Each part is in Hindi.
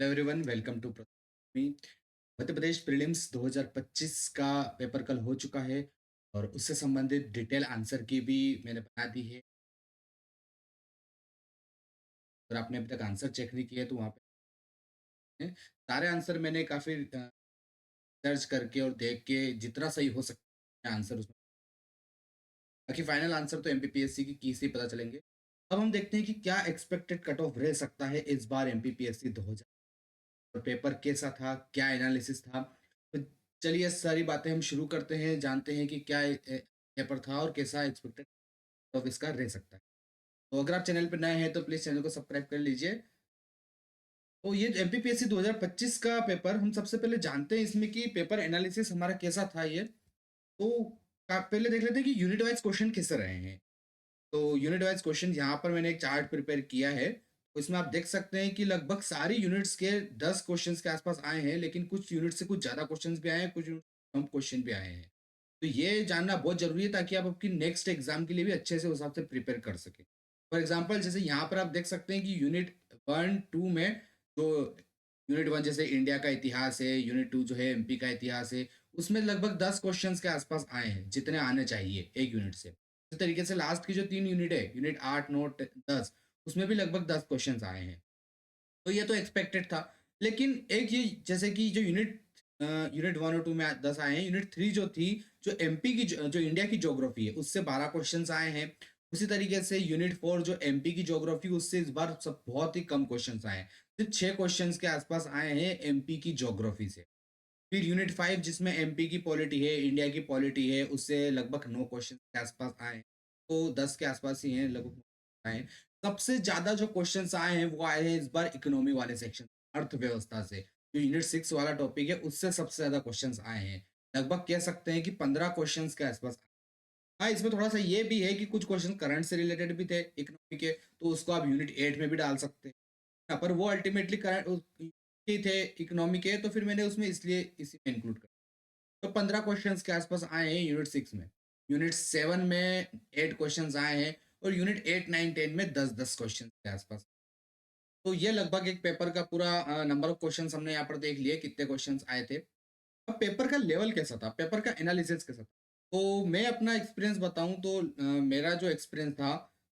Hello everyone, welcome to me. Madhya Pradesh prelims 2025 का पेपर कल हो चुका है और उससे संबंधित डिटेल आंसर की भी मैंने बना दी है। अगर आपने अभी तक आंसर चेक नहीं किया तो वहाँ पे सारे आंसर मैंने काफ़ी सर्च करके और देख के जितना सही हो सकता है आंसर उसमें। बाकी फाइनल आंसर तो एमपीपीएससी की से ही पता चलेंगे। अब हम देखते हैं कि क्या एक्सपेक्टेड कट ऑफ रह सकता है इस बार एमपीपीएससी 2000 पेपर कैसा था, क्या एनालिसिस था। तो चलिए सारी बातें हम शुरू करते हैं, जानते हैं कि क्या पेपर था और कैसा एक्सपेक्टेड ऑफ इसका रह सकता है। तो अगर आप चैनल पर नए हैं तो प्लीज़ चैनल को सब्सक्राइब कर लीजिए। तो ये एमपीपीएससी 2025 का पेपर हम सबसे पहले जानते हैं इसमें कि पेपर एनालिसिस हमारा कैसा था ये। तो पहले देख लेते हैं कि यूनिट वाइज क्वेश्चन कैसे रहे हैं। तो यूनिट वाइज क्वेश्चन यहाँ पर मैंने एक चार्ट प्रिपेयर किया है, तो इसमें आप देख सकते हैं कि लगभग सारी यूनिट्स के 10 क्वेश्चंस के आसपास आए हैं, लेकिन कुछ यूनिट से कुछ ज़्यादा क्वेश्चंस भी आए हैं, कुछ कम क्वेश्चन भी आए हैं। तो ये जानना बहुत ज़रूरी है ताकि आप आपकी नेक्स्ट एग्जाम के लिए भी अच्छे से उस हिसाब से प्रिपेयर कर सकें। फॉर एग्जाम्पल जैसे यहाँ पर आप देख सकते हैं कि यूनिट 1 2 में जो यूनिट 1 जैसे इंडिया का इतिहास है, यूनिट 2 जो है एमपी का इतिहास है, उसमें लगभग 10 क्वेश्चंस के आसपास आए हैं जितने आने चाहिए एक यूनिट से। इस तरीके से लास्ट की जो 3 यूनिट है, यूनिट 8 9 10, उसमें भी लगभग 10 क्वेश्चंस आए हैं। तो ये तो एक्सपेक्टेड था। लेकिन एक ये जैसे कि जो यूनिट 1 और 2 में 10 आए हैं, यूनिट 3 जो थी, जो एमपी की जो इंडिया की ज्योग्राफी है उससे 12 क्वेश्चंस आए हैं। उसी तरीके से यूनिट 4 जो एमपी की ज्योग्राफी, उससे इस बार सब बहुत ही कम क्वेश्चंस आए हैं। सिर्फ 6 क्वेश्चंस के आसपास आए हैं एमपी की ज्योग्राफी से। फिर यूनिट 5 जिसमें एमपी की पॉलिटी है, इंडिया की पॉलिटी है, उससे लगभग 9 क्वेश्चन के आसपास आए हैं। तो 10 के आसपास ही हैं लगभग आए हैं। सबसे ज़्यादा जो क्वेश्चंस आए हैं वो आए हैं इस बार इकोनॉमी वाले सेक्शन, अर्थव्यवस्था से। जो यूनिट 6 वाला टॉपिक है उससे सबसे ज़्यादा क्वेश्चंस आए हैं। लगभग कह सकते हैं कि 15 क्वेश्चंस के आसपास। हाँ, इसमें थोड़ा-सा ये भी है कि कुछ क्वेश्चन करंट से रिलेटेड भी थे इकोनॉमी के, तो उसको आप यूनिट 8 में भी डाल सकते हैं। हाँ, पर वो अल्टीमेटली करंट ही थे इकोनॉमी के, तो फिर मैंने उसमें इसलिए इसी में इंक्लूड कर। तो 15 क्वेश्चंस के आसपास आए हैं यूनिट 6 में। यूनिट 7 में 8 क्वेश्चंस आए हैं और यूनिट 8 9 10 में 10-10 क्वेश्चंस के आसपास। तो ये लगभग एक पेपर का पूरा नंबर ऑफ क्वेश्चंस हमने यहाँ पर देख लिए कितने क्वेश्चंस आए थे। अब पेपर का लेवल कैसा था? पेपर का एनालिसिस कैसा था? तो मैं अपना एक्सपीरियंस बताऊँ तो मेरा जो एक्सपीरियंस था,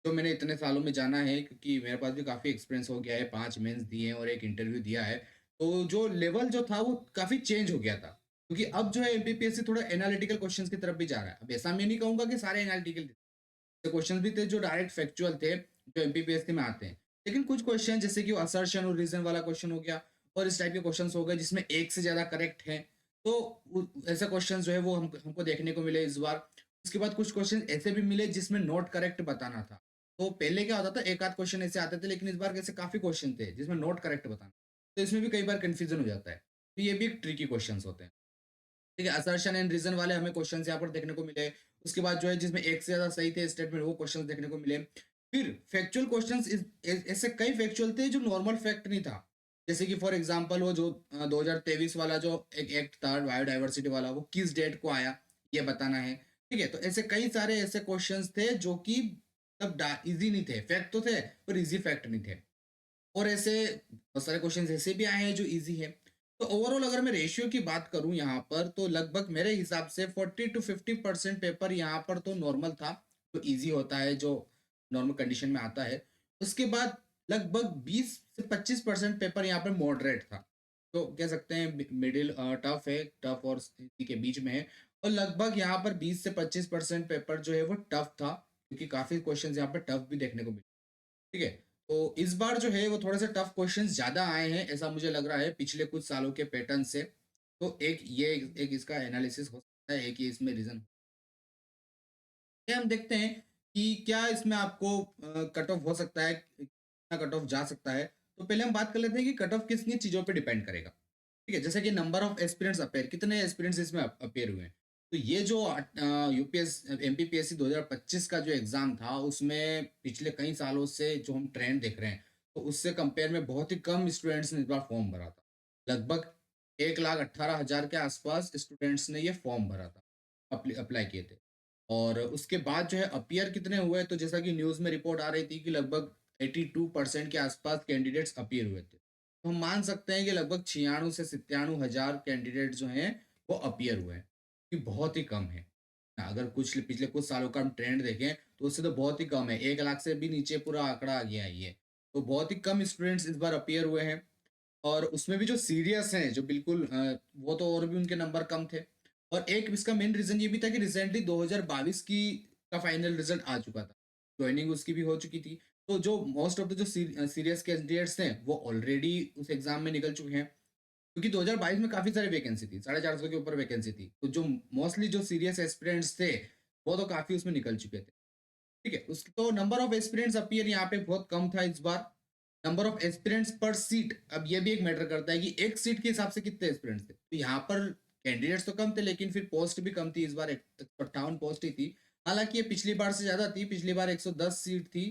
जो मैंने इतने सालों में जाना है, क्योंकि मेरे पास भी काफ़ी एक्सपीरियंस हो गया है, 5 मेंस दिए हैं और 1 इंटरव्यू दिया है। तो जो लेवल जो था वो काफ़ी चेंज हो गया था। क्योंकि अब जो है एमपीपीएससी थोड़ा एनालिटिकल क्वेश्चंस की तरफ भी जा रहा है। अब ऐसा मैं नहीं कहूँगा कि सारे एनालिटिकल क्वेश्चंस भी थे जो डायरेक्ट फैक्चुअल थे, जो एमपीपीएससी में आते हैं। लेकिन कुछ क्वेश्चन जैसे कि असर्शन और रीज़न वाला क्वेश्चन हो गया और इस टाइप के क्वेश्चंस हो गए जिसमें एक से ज़्यादा करेक्ट है। तो ऐसे क्वेश्चंस जो है वो हमको देखने को मिले इस बार। उसके बाद कुछ क्वेश्चन ऐसे भी मिले जिसमें नॉट करेक्ट बताना था। तो पहले क्या होता था, एक आध क्वेश्चन ऐसे आते थे, लेकिन इस बार कैसे काफ़ी क्वेश्चन थे जिसमें नॉट करेक्ट बताना। तो इसमें भी कई बार कन्फ्यूजन हो जाता है। तो ये भी एक ट्रिकी क्वेश्चन होते हैं। ठीक है, असर्शन एंड रीजन वाले हमें क्वेश्चंस यहाँ पर देखने को मिले। उसके बाद जो है जिसमें एक से ज़्यादा सही थे स्टेटमेंट, वो क्वेश्चंस देखने को मिले। फिर फैक्चुअल क्वेश्चंस ऐसे कई फैक्चुअल थे जो नॉर्मल फैक्ट नहीं था। जैसे कि फॉर एग्जांपल वो जो 2023 वाला जो एक एक्ट था बायोडायवर्सिटी वाला, वो किस डेट को आया, ये बताना है। ठीक है, तो ऐसे कई सारे ऐसे क्वेश्चंस थे जो कि मतलब ईज़ी नहीं थे, फैक्ट तो थे पर ईज़ी फैक्ट नहीं थे। और ऐसे बहुत सारे क्वेश्चंस ऐसे भी आए हैं जो ईज़ी है। तो ओवरऑल अगर मैं रेशियो की बात करूँ यहाँ पर, तो लगभग मेरे हिसाब से 40 टू 50% पेपर यहाँ पर तो नॉर्मल था, जो ईज़ी होता है, जो नॉर्मल कंडीशन में आता है। उसके बाद लगभग 20 से 25% पेपर यहाँ पर मॉडरेट था। तो कह सकते हैं मिडिल टफ है, टफ और इसी के बीच में है। और लगभग यहाँ पर 20 से 25% पेपर जो है वो टफ था, क्योंकि काफ़ी क्वेश्चंस यहाँ पर टफ भी देखने को मिले। ठीक है? तो इस बार जो है वो थोड़े-से टफ क्वेश्चंस ज़्यादा आए हैं, ऐसा मुझे लग रहा है पिछले कुछ सालों के पैटर्न से। तो एक इसका एनालिसिस हो सकता है, एक ये इसमें रीज़न। ये हम देखते हैं कि क्या इसमें आपको कट ऑफ हो सकता है, कितना कट ऑफ जा सकता है। तो पहले हम बात कर लेते हैं कि कट ऑफ किन-किन चीज़ों पे डिपेंड करेगा। ठीक है? जैसे कि नंबर ऑफ एस्पिरेंट्स अपेयर, कितने एस्पिरेंट्स इसमें अपेयर हुए हैं। तो ये जो एमपीपीएससी 2025 का जो एग्ज़ाम था, उसमें पिछले कई सालों से जो हम ट्रेंड देख रहे हैं, तो उससे कंपेयर में बहुत ही कम स्टूडेंट्स ने इस बार फॉर्म भरा था। लगभग 1,18,000 के आसपास स्टूडेंट्स ने ये फॉर्म भरा था, अप्लाई किए थे। और उसके बाद जो है अपीयर कितने हुए, तो जैसा कि न्यूज़ में रिपोर्ट आ रही थी कि लगभग 82% के आसपास कैंडिडेट्स अपीयर हुए थे। तो हम मान सकते हैं कि लगभग 96 से 97 हज़ार कैंडिडेट जो हैं, वो अपीयर हुए हैं, ये बहुत ही कम है। अगर कुछ पिछले कुछ सालों का हम ट्रेंड देखें, तो उससे तो बहुत ही कम है, 1 लाख से भी नीचे पूरा आंकड़ा आ गया है ये। तो बहुत ही कम स्टूडेंट्स इस बार अपीयर हुए हैं और उसमें भी जो सीरियस हैं, जो बिल्कुल वो तो और भी उनके नंबर कम थे। और एक इसका मेन रीज़न ये भी था कि रिसेंटली 2022 की का फाइनल रिज़ल्ट आ चुका था। जॉइनिंग उसकी भी हो चुकी थी। तो जो मोस्ट ऑफ द जो सीरियस कैंडिडेट्स थे, वो ऑलरेडी उस एग्ज़ाम में निकल चुके हैं। क्योंकि 2022 में काफ़ी सारी वैकेंसी थी, 450 के ऊपर वैकेंसी थी। तो जो मोस्टली जो सीरियस एस्पिरेंट्स थे, वो तो काफ़ी उसमें निकल चुके थे। ठीक है? उस तो नंबर ऑफ एस्पिरेंट्स अपीयर यहाँ पे बहुत कम था इस बार। नंबर ऑफ एस्पिरेंट्स पर सीट, अब ये भी एक मैटर करता है कि एक सीट के हिसाब से कितने एस्पिरेंट्स थे। तो यहाँ पर कैंडिडेट्स तो कम थे, लेकिन फिर पोस्ट भी कम थी, इस बार 58 पोस्ट ही थी। हालाँकि ये पिछली बार से ज़्यादा थी, पिछली बार 110 सीट थी,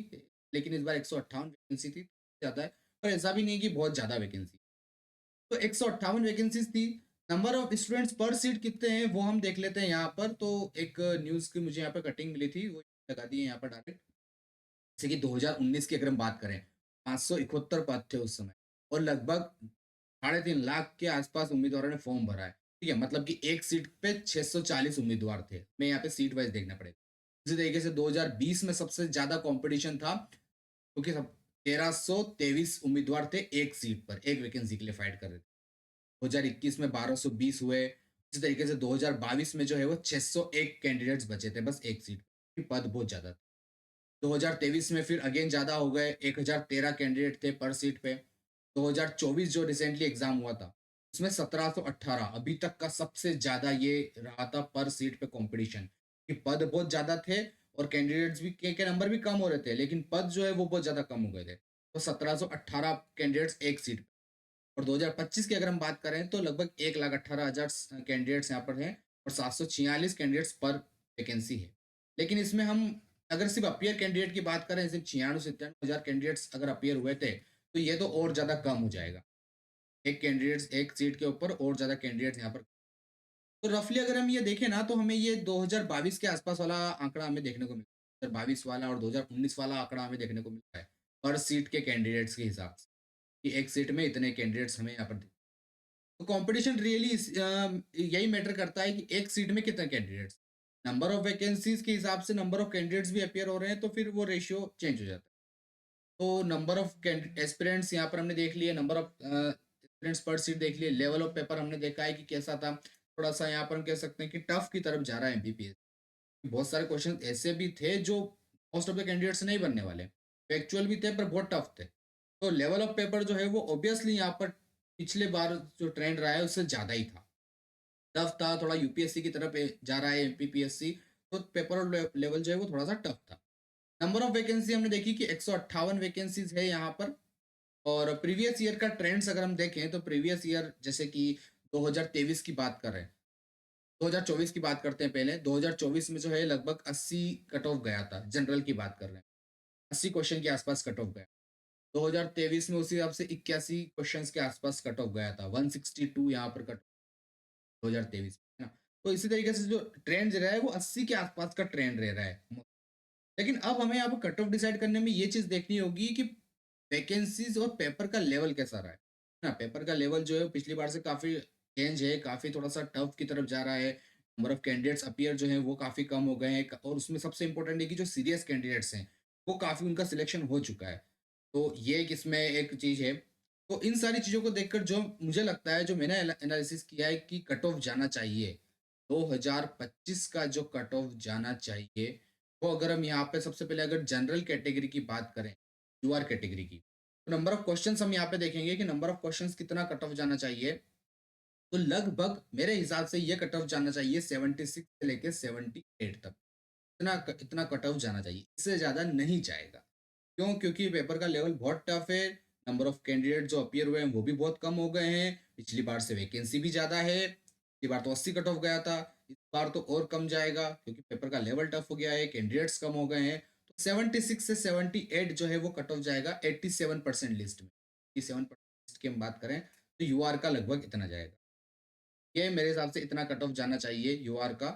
लेकिन इस बार 158 वैकेंसी थी, ज़्यादा है। पर ऐसा भी नहीं है कि बहुत ज़्यादा वैकेंसी। तो 158 वैकेंसीज़ थी। नंबर ऑफ स्टूडेंट्स पर सीट कितने हैं, वो हम देख लेते हैं यहाँ पर। तो एक न्यूज़ की मुझे यहाँ पे कटिंग मिली थी, वो लगा दी है यहाँ पर डायरेक्ट। जैसे कि 2019 की अगर हम बात करें, 571 पद थे उस समय और लगभग साढ़े 3 लाख के आसपास उम्मीदवारों ने फॉर्म भरा है। ठीक है? मतलब कि एक सीट पे 640 उम्मीदवार थे। हमें यहाँ पे सीट वाइज़ देखना पड़ेगा। इसी तरीके से 2020 में सबसे ज़्यादा कॉम्पिटिशन था, क्योंकि सब 1323 उम्मीदवार थे एक सीट पर, एक वैकेंसी के लिए फाइट कर रहे थे। 2021 में 1220 हुए। इसी तरीके से 2022 में जो है वो 601 कैंडिडेट्स बचे थे बस एक सीट पे, पद बहुत ज़्यादा थे। 2023 में फिर अगेन ज़्यादा हो गए, 1013 कैंडिडेट थे पर सीट पे। 2024 जो रिसेंटली एग्ज़ाम हुआ था, उसमें 1718 अभी तक का सबसे ज़्यादा ये रहा था पर सीट पे कॉम्पिटिशन, कि पद बहुत ज़्यादा थे और कैंडिडेट्स भी के नंबर भी कम हो रहे थे, लेकिन पद जो है वो बहुत ज़्यादा कम हो गए थे। तो 1718 कैंडिडेट्स एक सीट पे। और 2025 की अगर हम बात करें तो लगभग 1,18,000 कैंडिडेट्स यहाँ पर हैं और 746 कैंडिडेट्स पर वैकेंसी है। लेकिन इसमें हम अगर सिर्फ अपीयर कैंडिडेट की बात करें, सिर्फ 96-97 हज़ार कैंडिडेट्स अगर अपीयर हुए थे, तो ये तो और ज़्यादा कम हो जाएगा। एक कैंडिडेट्स एक सीट के ऊपर और ज़्यादा कैंडिडेट्स यहाँ पर। तो रफली अगर हम ये देखें ना, तो हमें ये 2022 के आसपास वाला आंकड़ा हमें देखने को मिलता है। 2022 वाला और 2019 वाला आंकड़ा हमें देखने को मिलता है पर सीट के कैंडिडेट्स के हिसाब से, कि एक सीट में इतने कैंडिडेट्स हमें यहाँ पर। तो कंपटीशन रियली यही मैटर करता है कि एक सीट में कितने कैंडिडेट्स। नंबर ऑफ वैकेंसीज के हिसाब से नंबर ऑफ कैंडिडेट्स भी अपीयर हो रहे हैं, तो फिर वो रेशियो चेंज हो जाता है। तो नंबर ऑफ एस्पिरेंट्स यहाँ पर हमने देख लिए, नंबर ऑफ एस्पिरेंट्स पर सीट देख लिए, लेवल ऑफ पेपर हमने देखा है कि कैसा था। थोड़ा सा यहाँ पर हम कह सकते हैं कि टफ की तरफ जा रहा है एमबीबीएस। बहुत सारे क्वेश्चन ऐसे भी थे जो मोस्ट ऑफ द कैंडिडेट्स नहीं बनने वाले, फैक्चुअल भी थे पर बहुत टफ थे। तो लेवल ऑफ पेपर जो है वो ऑब्वियसली यहाँ पर पिछले बार जो ट्रेंड रहा है उससे ज़्यादा ही था, टफ था, थोड़ा यूपीएससी की तरफ जा रहा है एमपीपीएससी। तो पेपर और लेवल जो है वो थोड़ा सा टफ था। नंबर ऑफ वैकेंसी हमने देखी कि 158 वैकेंसीज है यहाँ पर। और प्रीवियस ईयर का ट्रेंड्स अगर हम देखें, तो प्रीवियस ईयर जैसे कि 2023 की बात कर रहे हैं, 2024 की बात करते हैं पहले। 2024 में जो है लगभग 80 कट ऑफ गया था, जनरल की बात कर रहे हैं, 80 क्वेश्चन के आसपास कट ऑफ गया। 2023 में उसी हिसाब से 81 क्वेश्चंस के आसपास कट ऑफ गया था, 162 यहाँ पर कट 2023 है ना। तो इसी तरीके से जो ट्रेंड रहा है वो 80 के आसपास का ट्रेंड रह रहा है। लेकिन अब हमें यहाँ पर कट ऑफ डिसाइड करने में ये चीज़ देखनी होगी कि वैकेंसीज और पेपर का लेवल कैसा रहा है ना। पेपर का लेवल जो है पिछली बार से काफ़ी चेंज है, काफ़ी थोड़ा सा टफ की तरफ जा रहा है। नंबर ऑफ कैंडिडेट्स अपीयर जो है वो काफ़ी कम हो गए हैं और उसमें सबसे इंपॉर्टेंट है कि जो सीरियस कैंडिडेट्स हैं वो काफ़ी उनका सिलेक्शन हो चुका है। तो ये एक इसमें एक चीज़ है। तो इन सारी चीज़ों को देखकर जो मुझे लगता है, जो मैंने एनालिसिस किया है कि कट ऑफ जाना चाहिए, 2025 का जो कट ऑफ जाना चाहिए, वो अगर हम यहाँ पे सबसे पहले अगर जनरल कैटेगरी की बात करें, यूआर कैटेगरी की, तो नंबर ऑफ क्वेश्चंस हम यहाँ पे देखेंगे कि नंबर ऑफ क्वेश्चंस कितना कट ऑफ जाना चाहिए। तो लगभग मेरे हिसाब से ये कट ऑफ जाना चाहिए 76 से लेके 78 तक। इतना कट ऑफ जाना चाहिए, इससे ज़्यादा नहीं जाएगा। क्यों? क्योंकि पेपर का लेवल बहुत टफ है। नंबर ऑफ कैंडिडेट जो अपीयर हुए हैं वो भी बहुत कम हो गए हैं। पिछली बार से वैकेंसी भी ज़्यादा है। पिछली बार तो 80 कट ऑफ गया था, इस बार तो और कम जाएगा क्योंकि पेपर का लेवल टफ हो गया है, कैंडिडेट्स कम हो गए हैं। तो 76 से 78 जो है वो कट ऑफ जाएगा 87% लिस्ट में। 87% लिस्ट की हम बात करें तो यूआर का लगभग इतना जाएगा। ये मेरे हिसाब से इतना कट ऑफ जाना चाहिए यूआर का।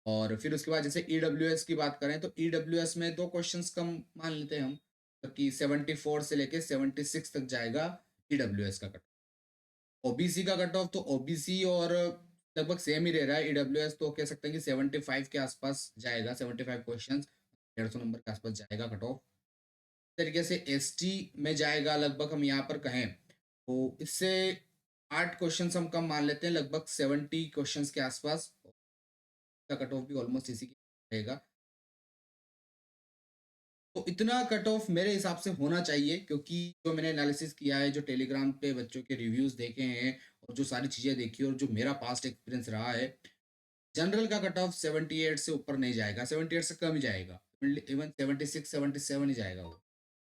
और फिर उसके बाद जैसे ईडब्ल्यूएस की बात करें, तो ईडब्ल्यूएस में 2 क्वेश्चंस कम मान लेते हैं हम, तो कि 74 से लेके 76 तक जाएगा ईडब्ल्यूएस का कट। ओबीसी का कट ऑफ तो ओबीसी और लगभग सेम ही रह रहा है। ईडब्ल्यूएस तो कह सकते हैं कि 75 के आसपास जाएगा, 75 क्वेश्चंस, 150 नंबर के आसपास जाएगा कट ऑफ। तरीके से एसटी में जाएगा लगभग, हम यहाँ पर कहें तो इससे 8 क्वेश्चंस हम कम मान लेते हैं, लगभग 70 क्वेश्चंस के आसपास का कट ऑफ भी ऑलमोस्ट इसी के रहेगा। तो इतना कट ऑफ मेरे हिसाब से होना चाहिए, क्योंकि जो मैंने एनालिसिस किया है, जो टेलीग्राम पे बच्चों के रिव्यूज़ देखे हैं और जो सारी चीज़ें देखी और जो मेरा पास्ट एक्सपीरियंस रहा है, जनरल का कट ऑफ 78 से ऊपर नहीं जाएगा, 78 से कम ही जाएगा। इवन 76, 77 ही जाएगा वो,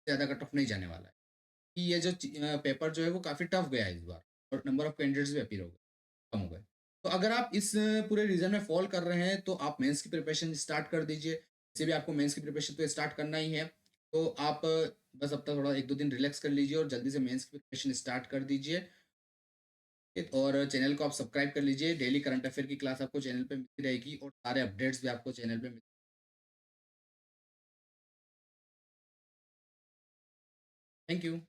ज़्यादा कट ऑफ नहीं जाने वाला है। कि ये जो पेपर जो है वो काफ़ी टफ गया है इस बार, और नंबर ऑफ कैंडिडेट्स भी अपीयर हो गए, कम हो गए। तो अगर आप इस पूरे रीज़न में फ़ॉल कर रहे हैं, तो आप मेंस की प्रिपरेशन स्टार्ट कर दीजिए। वैसे भी आपको मेंस की प्रिपरेशन तो स्टार्ट करना ही है। तो आप बस अब तक थोड़ा 1-2 दिन रिलैक्स कर लीजिए और जल्दी से मेंस की प्रिपरेशन स्टार्ट कर दीजिए। और चैनल को आप सब्सक्राइब कर लीजिए। डेली करंट अफेयर की क्लास आपको चैनल पे मिलती रहेगी और सारे अपडेट्स भी आपको चैनल पे मिल। Thank you.